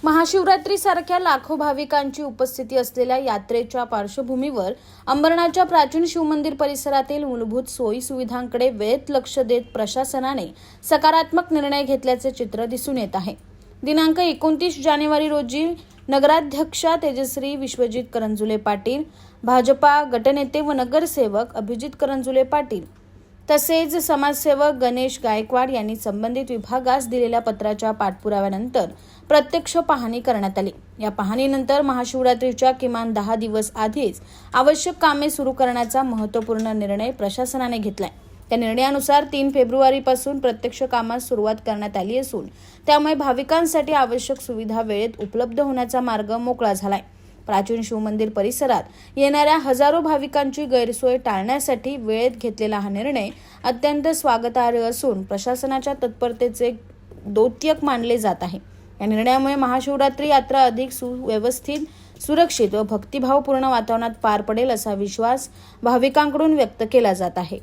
महाशिवरात्रीसारख्या लाखो भाविकांची उपस्थिती असलेल्या यात्रेच्या पार्श्वभूमीवर अंबरनाथच्या प्राचीन शिवमंदिर परिसरातील मूलभूत सोयी सुविधांकडे वेळेत लक्ष देत प्रशासनाने सकारात्मक निर्णय घेतल्याचे चित्र दिसून येत आहे। दिनांक 29 जानेवारी रोजी नगराध्यक्षा तेजश्री विश्वजित करंजुले पाटील, भाजपा गटनेते व नगरसेवक अभिजित करंजुले पाटील तसेच समाजसेवक गणेश गायकवाड यांनी संबंधित विभागास दिलेल्या पत्राच्या पाठपुराव्यानंतर प्रत्यक्ष पाहणी करण्यात आली। या पाहणीनंतर महाशिवरात्रीच्या किमान 10 दिवस आधीच आवश्यक कामे सुरू करण्याचा महत्त्वपूर्ण निर्णय प्रशासनाने घेतलाय। त्या निर्णयानुसार 3 फेब्रुवारीपासून प्रत्यक्ष कामास सुरुवात करण्यात आली असून त्यामुळे भाविकांसाठी आवश्यक सुविधा वेळेत उपलब्ध होण्याचा मार्ग मोकळा झालाय। प्राचीन शिवमंदिर परिसरात येणाऱ्या हजारो भाविकांची गैरसोय टाळण्यासाठी वेळेत घेतलेला हा निर्णय अत्यंत स्वागतार्ह असून प्रशासनाच्या तत्परतेचे द्योतक मानले जात आहे। या निर्णयामुळे महाशिवरात्री यात्रा अधिक सुव्यवस्थित, सुरक्षित व भक्तिभावपूर्ण वातावरणात पार पडेल असा विश्वास भाविकांकडून व्यक्त केला जात आहे।